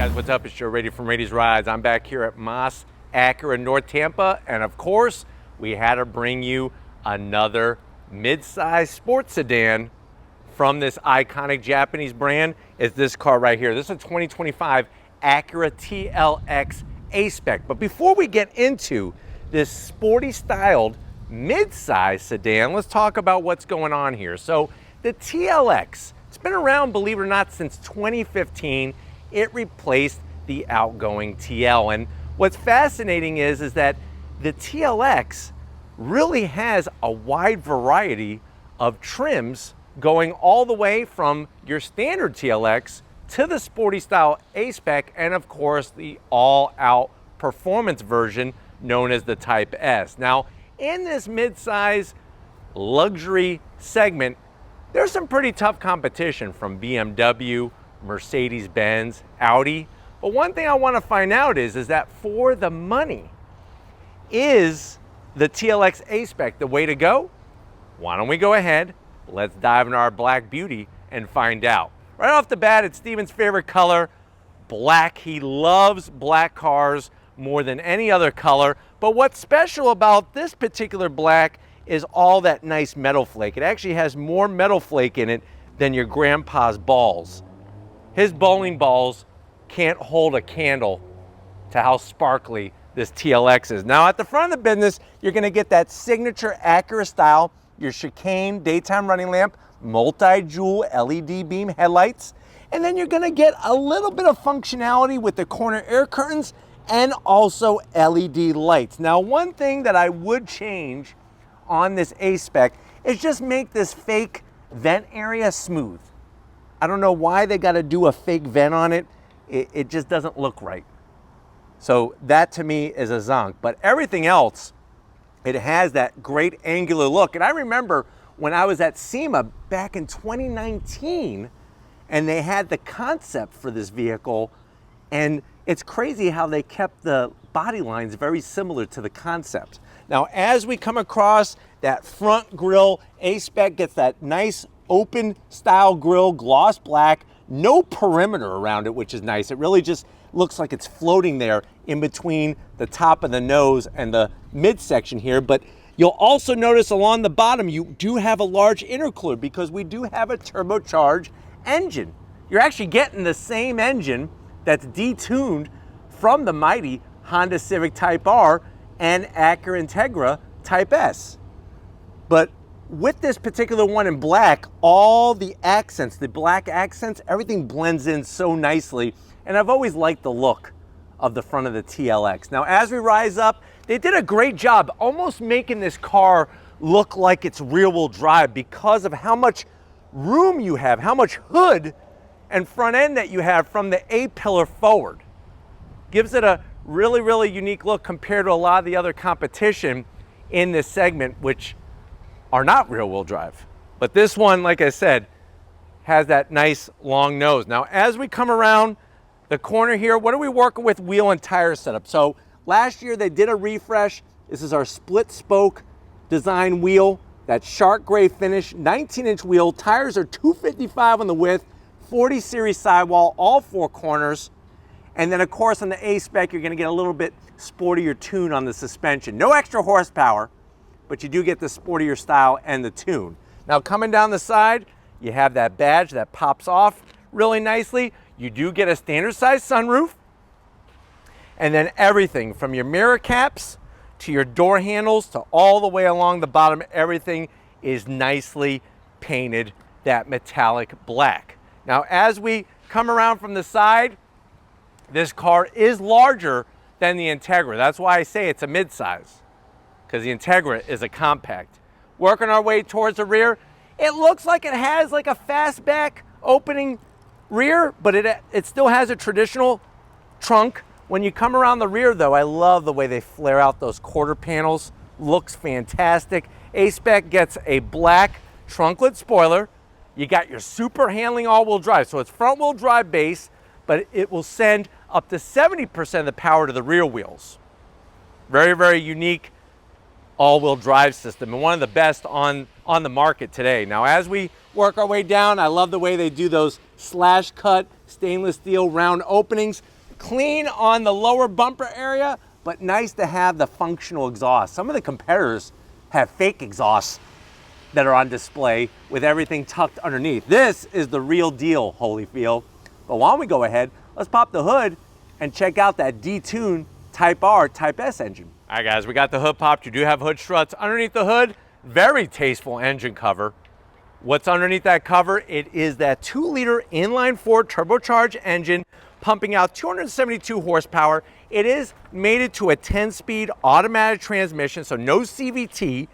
Guys, what's up? It's Joe Rady from Rady's Rides. I'm back here at Moss Acura North Tampa, and of course, we had to bring you another mid-size sports sedan from this iconic Japanese brand. Is this car right here. This is a 2025 Acura TLX A-Spec. But before we get into this sporty styled mid-size sedan, let's talk about what's going on here. So the TLX, it's been around, believe it or not, since 2015. It replaced the outgoing TL. And what's fascinating is that the TLX really has a wide variety of trims going all the way from your standard TLX to the sporty style A-Spec, and of course the all-out performance version known as the Type S. Now, in this mid-size luxury segment, there's some pretty tough competition from BMW, Mercedes-Benz, Audi. But one thing I want to find out is that for the money, is the TLX A-Spec the way to go? Why don't we go ahead, let's dive into our black beauty and find out. Right off the bat, it's Steven's favorite color, black. He loves black cars more than any other color. But what's special about this particular black is all that nice metal flake. It actually has more metal flake in it than your grandpa's balls. His bowling balls can't hold a candle to how sparkly this TLX is. Now at the front of the business, you're gonna get that signature Acura style, your chicane daytime running lamp, multi-jewel LED beam headlights, and then you're gonna get a little bit of functionality with the corner air curtains and also LED lights. Now, one thing that I would change on this A-Spec is just make this fake vent area smooth. I don't know why they got to do a fake vent on it. It just doesn't look right. So that to me is a zonk. But everything else, it has that great angular look. And I remember when I was at SEMA back in 2019, and they had the concept for this vehicle, and it's crazy how they kept the body lines very similar to the concept. Now, as we come across that front grille, A-Spec gets that nice open style grille, gloss black, no perimeter around it, which is nice. It really just looks like it's floating there in between the top of the nose and the midsection here. But you'll also notice along the bottom, you do have a large intercooler because we do have a turbocharged engine. You're actually getting the same engine that's detuned from the mighty Honda Civic Type R and Acura Integra Type S. But with this particular one in black, all the accents, the black accents, everything blends in so nicely. And I've always liked the look of the front of the TLX. Now, as we rise up, they did a great job almost making this car look like it's rear-wheel drive because of how much room you have, how much hood and front end that you have from the A-pillar forward. Gives it a really, really unique look compared to a lot of the other competition in this segment, which are not rear-wheel drive. But this one, like I said, has that nice long nose. Now, as we come around the corner here, what are we working with wheel and tire setup? So last year they did a refresh. This is our split spoke design wheel, that shark gray finish, 19-inch wheel. Tires are 255 on the width, 40 series sidewall, all four corners. And then of course on the A-Spec, you're gonna get a little bit sportier tune on the suspension. No extra horsepower, but you do get the sportier style and the tune. Now coming down the side, you have that badge that pops off really nicely. You do get a standard size sunroof, and then everything from your mirror caps to your door handles to all the way along the bottom, everything is nicely painted that metallic black. Now as we come around from the side, this car is larger than the Integra. That's why I say it's a midsize, because the Integra is a compact. Working our way towards the rear, it looks like it has like a fastback opening rear, but it still has a traditional trunk. When you come around the rear though, I love the way they flare out those quarter panels. Looks fantastic. A-Spec gets a black trunklet spoiler. You got your super handling all-wheel drive. So it's front-wheel drive base, but it will send up to 70% of the power to the rear wheels. Very, very unique all-wheel drive system, and one of the best on the market today. Now, as we work our way down, I love the way they do those slash cut stainless steel round openings. Clean on the lower bumper area, but nice to have the functional exhaust. Some of the competitors have fake exhausts that are on display with everything tucked underneath. This is the real deal, Holyfield. But why don't we go ahead, let's pop the hood and check out that detuned Type R, Type S engine. All right, guys, we got the hood popped. You do have hood struts. Underneath the hood, very tasteful engine cover. What's underneath that cover? It is that 2-liter inline-4 turbocharged engine pumping out 272 horsepower. It is mated to a 10-speed automatic transmission, so no CVT.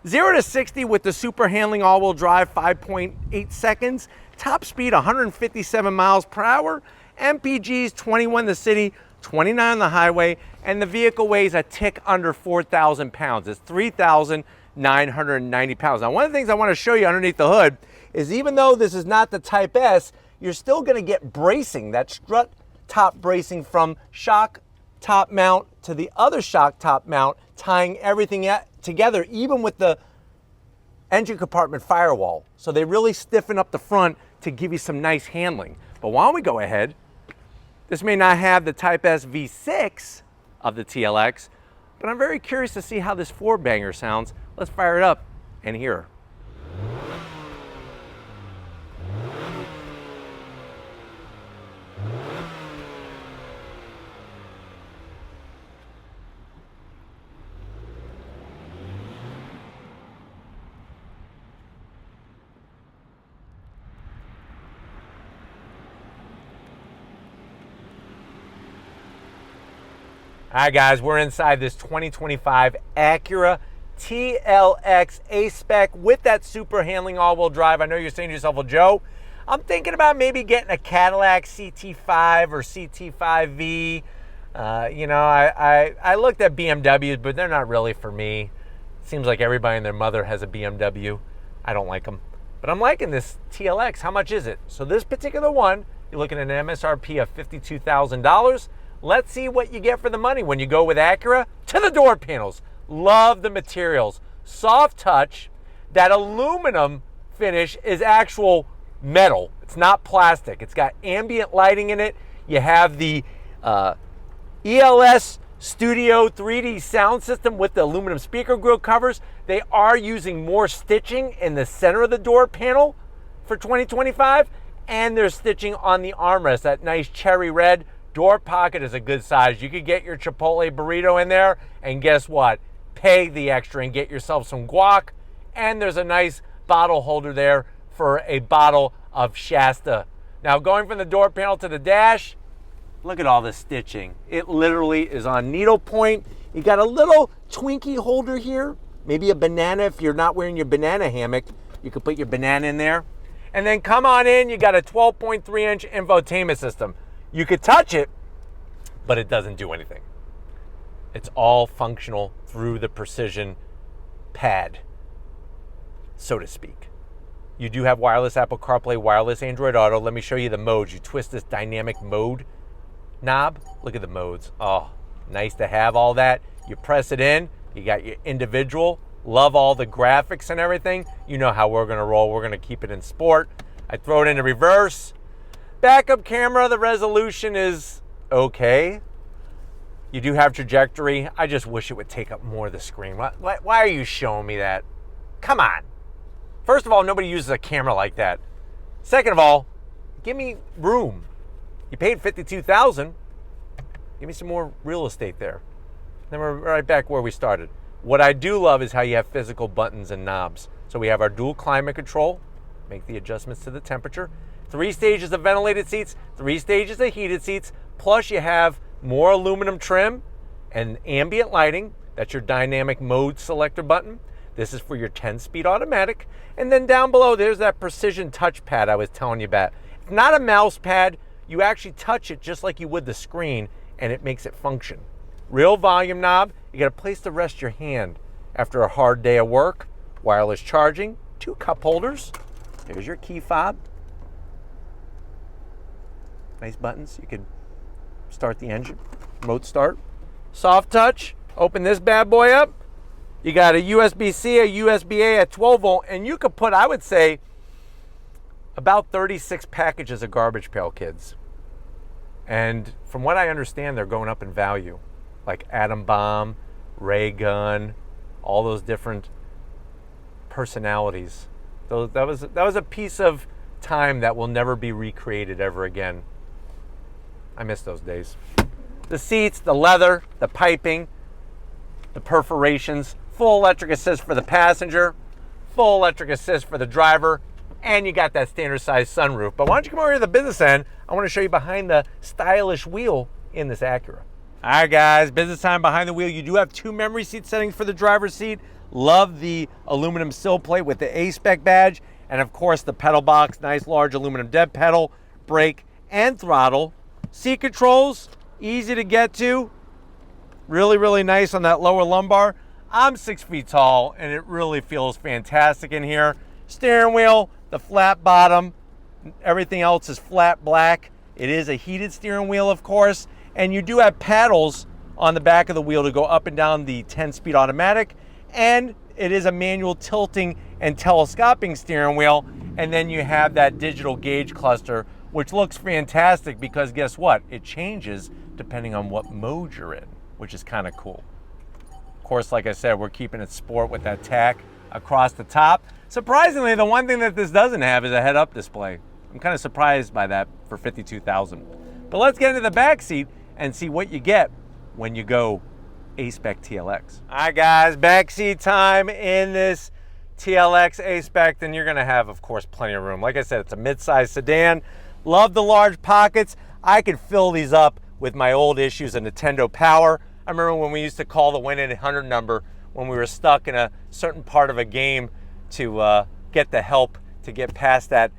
0 to 60 with the super handling all-wheel drive, 5.8 seconds. Top speed, 157 miles per hour. MPGs, 21 in the city, 29 on the highway, and the vehicle weighs a tick under 4,000 pounds. It's 3,990 pounds. Now, one of the things I want to show you underneath the hood is even though this is not the Type S, you're still going to get bracing, that strut top bracing from shock top mount to the other shock top mount, tying everything together, even with the engine compartment firewall. So they really stiffen up the front to give you some nice handling. But why don't we go ahead? This may not have the Type S V6 of the TLX, but I'm very curious to see how this 4-banger sounds. Let's fire it up and hear. All right, guys, we're inside this 2025 Acura TLX A-Spec with that super handling all-wheel drive. I know you're saying to yourself, well, Joe, I'm thinking about maybe getting a Cadillac CT5 or CT5V. I looked at BMWs, but they're not really for me. Seems like everybody and their mother has a BMW. I don't like them. But I'm liking this TLX. How much is it? So this particular one, you're looking at an MSRP of $52,000. Let's see what you get for the money when you go with Acura. To the door panels. Love the materials. Soft touch. That aluminum finish is actual metal. It's not plastic. It's got ambient lighting in it. You have the ELS Studio 3D sound system with the aluminum speaker grill covers. They are using more stitching in the center of the door panel for 2025. And they're stitching on the armrest. That nice cherry red. Door pocket is a good size. You could get your Chipotle burrito in there, and guess what? Pay the extra and get yourself some guac. And there's a nice bottle holder there for a bottle of Shasta. Now, going from the door panel to the dash, look at all this stitching. It literally is on needle point. You got a little Twinkie holder here, maybe a banana. If you're not wearing your banana hammock, you could put your banana in there. And then come on in, you got a 12.3-inch infotainment system. You could touch it, but it doesn't do anything. It's all functional through the precision pad, so to speak. You do have wireless Apple CarPlay, wireless Android Auto. Let me show you the modes. You twist this dynamic mode knob. Look at the modes. Oh, nice to have all that. You press it in. You got your individual. Love all the graphics and everything. You know how we're going to roll. We're going to keep it in sport. I throw it into reverse. Backup camera, the resolution is okay. You do have trajectory. I just wish it would take up more of the screen. Why are you showing me that? Come on. First of all, nobody uses a camera like that. Second of all, give me room. You paid $52,000. Give me some more real estate there. Then we're right back where we started. What I do love is how you have physical buttons and knobs. So we have our dual climate control. Make the adjustments to the temperature. 3 stages of ventilated seats, 3 stages of heated seats, plus you have more aluminum trim and ambient lighting. That's your dynamic mode selector button. This is for your 10-speed automatic. And then down below, there's that precision touchpad I was telling you about. It's not a mouse pad. You actually touch it just like you would the screen, and it makes it function. Real volume knob. You got a place to rest your hand after a hard day of work. Wireless charging, 2 cup holders. There's your key fob. Nice buttons. You can start the engine, remote start. Soft touch. Open this bad boy up. You got a USB-C, a USB-A at 12 volt, and you could put, I would say, about 36 packages of garbage pail, kids. And from what I understand, they're going up in value, like atom bomb, ray gun, all those different personalities. That was a piece of time that will never be recreated ever again. I miss those days. The seats, the leather, the piping, the perforations, full electric assist for the passenger, full electric assist for the driver, and you got that standard size sunroof. But why don't you come over to the business end? I want to show you behind the stylish wheel in this Acura. All right, guys, business time behind the wheel. You do have 2 memory seat settings for the driver's seat. Love the aluminum sill plate with the A-Spec badge. And of course, the pedal box, nice large aluminum dead pedal, brake, and throttle. Seat controls, easy to get to. Really, really nice on that lower lumbar. I'm 6 feet tall, and it really feels fantastic in here. Steering wheel, the flat bottom, everything else is flat black. It is a heated steering wheel, of course, and you do have paddles on the back of the wheel to go up and down the 10-speed automatic, and it is a manual tilting and telescoping steering wheel, and then you have that digital gauge cluster, which looks fantastic because guess what? It changes depending on what mode you're in, which is kind of cool. Of course, like I said, we're keeping it sport with that tack across the top. Surprisingly, the one thing that this doesn't have is a head-up display. I'm kind of surprised by that for $52,000. But let's get into the back seat and see what you get when you go A-Spec TLX. All right, guys, back seat time in this TLX A-Spec, and you're gonna have, of course, plenty of room. Like I said, it's a mid-size sedan. Love the large pockets. I could fill these up with my old issues of Nintendo Power. I remember when we used to call the 1-800 number when we were stuck in a certain part of a game to get the help to get past that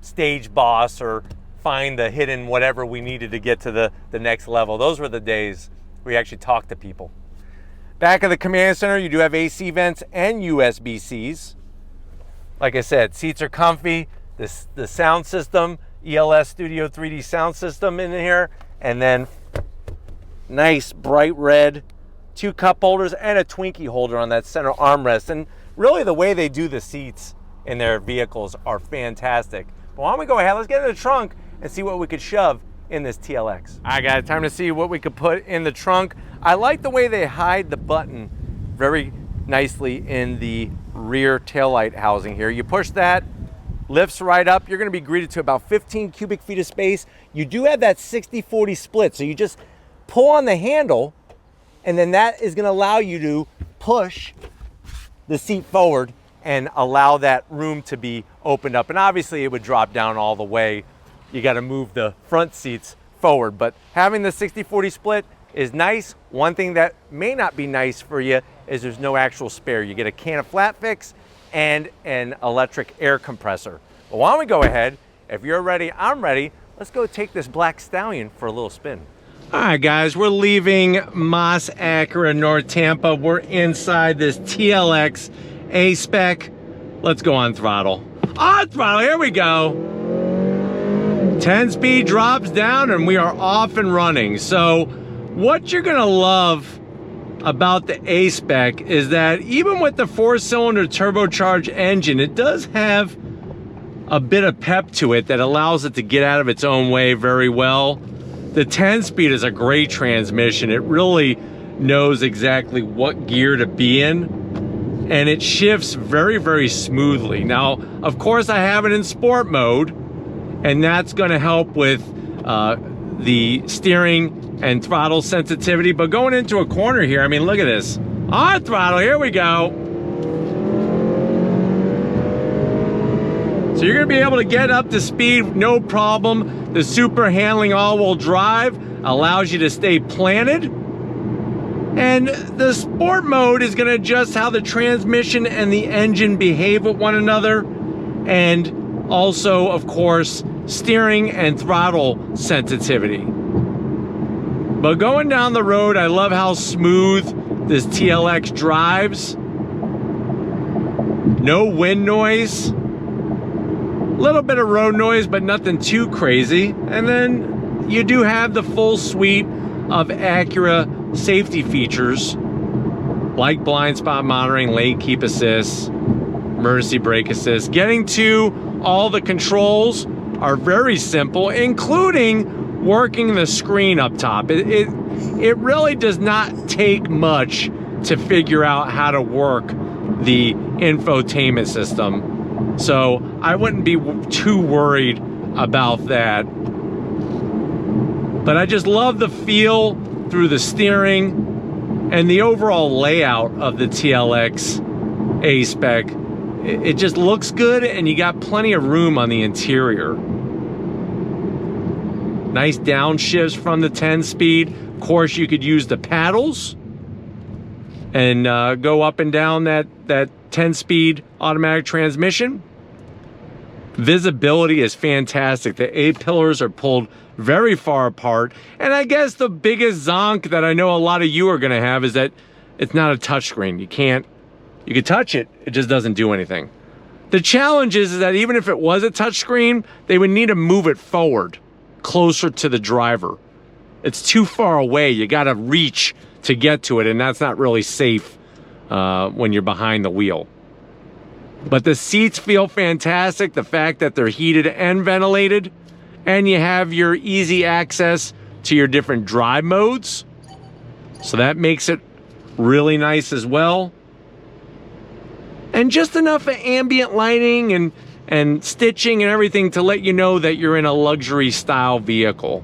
stage boss or find the hidden whatever we needed to get to the next level. Those were the days we actually talked to people. Back of the command center, you do have AC vents and USB-Cs. Like I said, seats are comfy. The sound system, ELS Studio 3D sound system in here, and then nice bright red 2 cup holders and a Twinkie holder on that center armrest. And really the way they do the seats in their vehicles are fantastic. But why don't we go ahead, let's get in the trunk and see what we could shove in this TLX. All right, guys, time to see what we could put in the trunk. I like the way they hide the button very nicely in the rear taillight housing here. You push that, lifts right up. You're gonna be greeted to about 15 cubic feet of space. You do have that 60-40 split, so you just pull on the handle, and then that is gonna allow you to push the seat forward and allow that room to be opened up. And obviously it would drop down all the way. You gotta move the front seats forward, but having the 60-40 split is nice. One thing that may not be nice for you is there's no actual spare. You get a can of flat fix and an electric air compressor. But why don't we go ahead, if you're ready, I'm ready, let's go take this black stallion for a little spin. All right, guys, we're leaving Moss Acura North Tampa. We're inside this TLX A-Spec. Let's go on throttle. On throttle, here we go. 10-speed drops down and we are off and running. So what you're gonna love about the A-Spec is that even with the 4-cylinder turbocharged engine, it does have a bit of pep to it that allows it to get out of its own way very well. The 10-speed is a great transmission. It really knows exactly what gear to be in, and it shifts very, very smoothly. Now, of course, I have it in sport mode, and that's gonna help with the steering and throttle sensitivity. But going into a corner here, I mean, look at this. On throttle, here we go. So you're gonna be able to get up to speed, no problem. The super handling all-wheel drive allows you to stay planted. And the sport mode is gonna adjust how the transmission and the engine behave with one another. And also, of course, steering and throttle sensitivity. But going down the road, I love how smooth this TLX drives. No wind noise. Little bit of road noise, but nothing too crazy. And then you do have the full suite of Acura safety features like blind spot monitoring, lane keep assist, emergency brake assist. Getting to all the controls are very simple, including working the screen up top. It really does not take much to figure out how to work the infotainment system. So I wouldn't be too worried about that. But I just love the feel through the steering and the overall layout of the TLX A-Spec. It just looks good, and you got plenty of room on the interior. Nice downshifts from the 10-speed. Of course, you could use the paddles and go up and down that 10-speed automatic transmission. Visibility is fantastic. The A-pillars are pulled very far apart. And I guess the biggest zonk that I know a lot of you are gonna have is that it's not a touchscreen. You can touch it, it just doesn't do anything. The challenge is that even if it was a touchscreen, they would need to move it forward, closer to the driver. It's too far away. You gotta reach to get to it, and that's not really safe when you're behind the wheel. But the seats feel fantastic. The fact that they're heated and ventilated, and you have your easy access to your different drive modes. So that makes it really nice as well. And just enough of ambient lighting and stitching and everything to let you know that you're in a luxury style vehicle,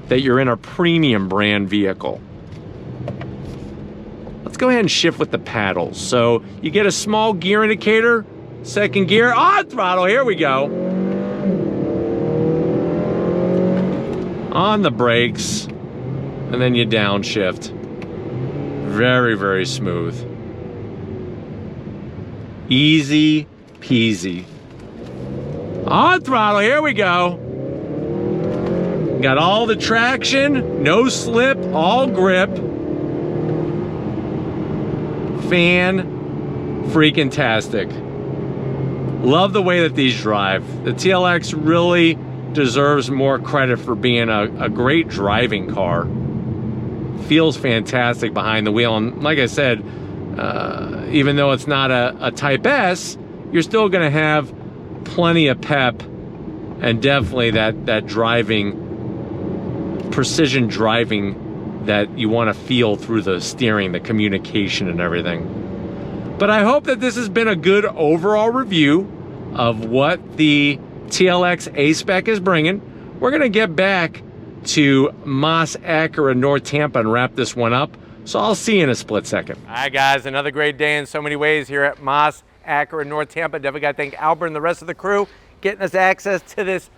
that you're in a premium brand vehicle. Let's go ahead and shift with the paddles. So you get a small gear indicator, second gear, on throttle, here we go. On the brakes, and then you downshift. Very, very smooth. Easy peasy. On throttle, here we go. Got all the traction, no slip, all grip. Fan-freaking-tastic. Love the way that these drive. The TLX really deserves more credit for being a great driving car. Feels fantastic behind the wheel, and like I said, even though it's not a Type S, you're still gonna have plenty of pep and definitely that driving, precision driving that you want to feel through the steering, the communication and everything. But I hope that this has been a good overall review of what the TLX A-Spec is bringing. We're gonna get back to Moss Acura North Tampa and wrap this one up. So I'll see you in a split second. All right, guys, another great day in so many ways here at Moss Acura North Tampa. Definitely got to thank Albert and the rest of the crew getting us access to this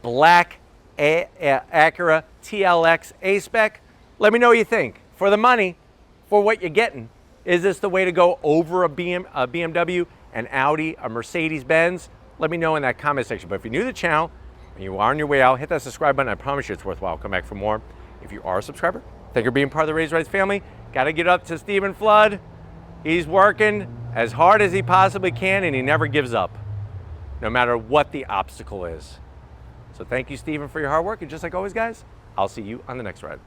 black Acura TLX A-Spec. Let me know what you think. For the money, for what you're getting, is this the way to go over a BMW, an Audi, a Mercedes-Benz? Let me know in that comment section. But if you're new to the channel and you are on your way out, hit that subscribe button. I promise you it's worthwhile. Come back for more. If you are a subscriber, thank you for being part of the Raised Rights family. Got to get up to Stephen Flood. He's working as hard as he possibly can, and he never gives up, no matter what the obstacle is. So thank you, Stephen, for your hard work. And just like always, guys, I'll see you on the next ride.